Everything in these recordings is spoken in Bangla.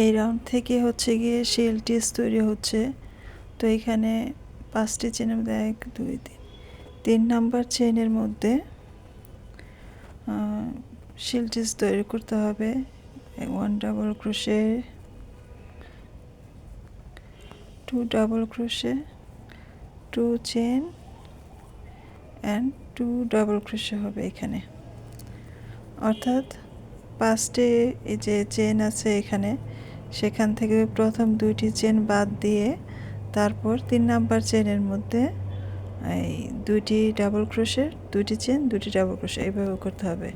এই রাউন্ড থেকে হচ্ছে গিয়ে শেল টিস তৈরি হচ্ছে। তো এখানে 5টি চেনের মধ্যে 1 2 3 নাম্বার চেনের মধ্যে শেল টিস তৈরি করতে হবে। 1 double crochet, 2 double crochet, 2 chain and 2 double crochet হবে এখানে। অর্থাৎ 5টি এই যে চেন আছে এখানে, সেখান থেকে প্রথম 2টি চেন বাদ দিয়ে তারপর 3 নাম্বার চেনের মধ্যে এই 2টি ডাবল ক্রোশে, 2টি চেন, 2টি ডাবল ক্রোশে এইভাবে করতে হবে।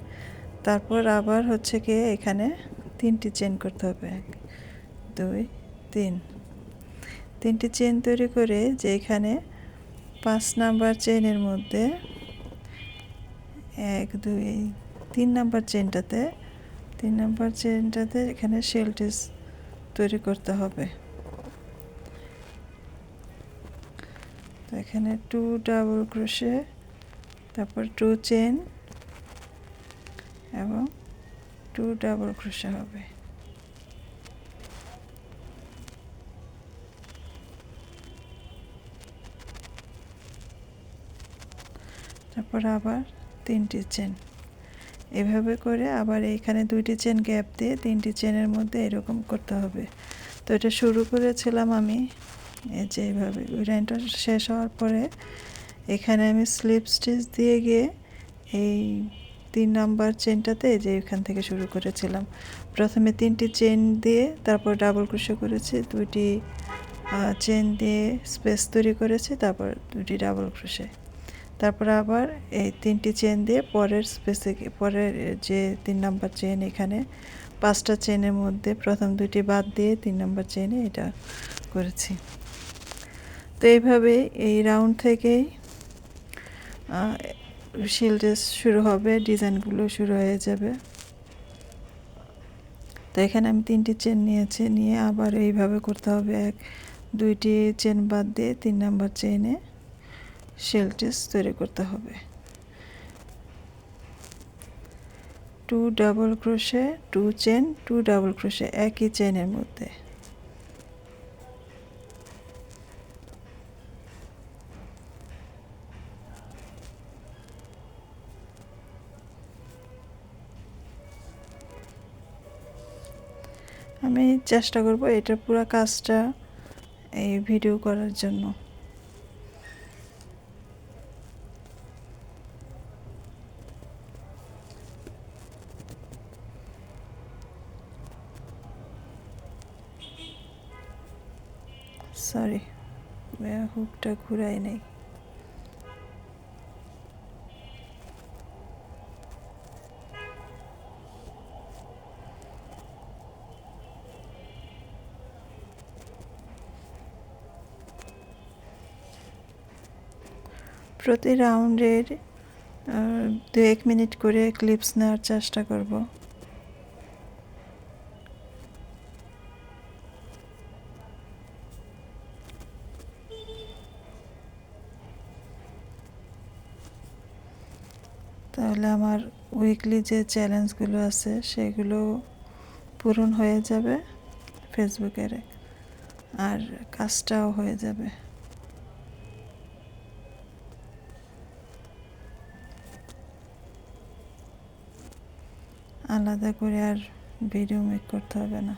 তারপর আবার হচ্ছে গিয়ে এখানে 3টি চেন করতে হবে। 1 2 3 3টি চেন তৈরি করে যে এখানে 5 নাম্বার চেনের মধ্যে 1 2 3 নাম্বার চেনটাতে এখানে শেল টিস তৈরি করতে হবে। তো এখানে 2 ডাবল ক্রোশে, তারপর 2 চেন এবং 2 ডাবল ক্রোশে হবে। তারপর আবার 3টি চেন, এভাবে করে আবার এইখানে 2টি চেন গ্যাপ দিয়ে 3টি চেনের মধ্যে এরকম করতে হবে। তো এটা শুরু করেছিলাম আমি এই যে এইভাবে। ওই লাইনটা শেষ হওয়ার পরে এখানে আমি স্লিপ স্টিচ দিয়ে গিয়ে এই 3 নাম্বার চেনটাতে যে এখান থেকে শুরু করেছিলাম। প্রথমে 3টি চেন দিয়ে তারপর ডাবল ক্রোশে করেছি, 2টি চেন দিয়ে স্পেস তৈরি করেছি, তারপর 2টি ডাবল ক্রোশে, তারপর আবার এই 3টি চেন দিয়ে পরের স্পেসে পরের যে 3 নাম্বার চেন, এখানে 5টা চেনের মধ্যে প্রথম 2টি বাদ দিয়ে 3 নাম্বার চেনে এটা করেছি। তো এইভাবে এই রাউন্ড থেকেই শেল টিস শুরু হবে, ডিজাইনগুলো শুরু হয়ে যাবে। তো এখানে আমি 3টি চেন নিয়েছি, নিয়ে আবার এইভাবে করতে হবে। 2টি চেন বাদ দিয়ে 3 নাম্বার চেনে শেল টিস তৈরি করতে হবে। 2 double crochet, 2 chain, 2 double crochet একই চেনের মধ্যে। আমি চেষ্টা করব এটা পুরো কাজটা এই ভিডিও করার জন্য। সরি, হুকটা ঘুরাই নাই। প্রতি রাউন্ডের 2-1 মিনিট করে ক্লিপস নেওয়ার চেষ্টা করব। তাহলে আমার উইকলি যে চ্যালেঞ্জগুলো আছে সেগুলো পূরণ হয়ে যাবে ফেসবুকের, আর কাজটাও হয়ে যাবে। আলাদা করে আর ভিডিও মেক করতে হবে না।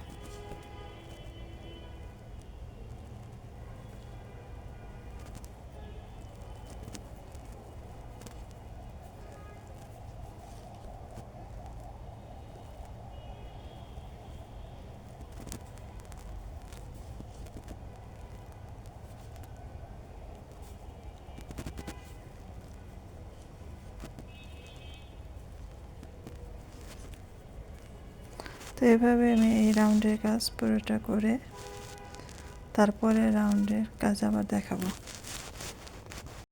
তো এভাবে আমি এই রাউন্ডের কাজ পুরোটা করে তারপরে রাউন্ডের কাজ আবার দেখাবো।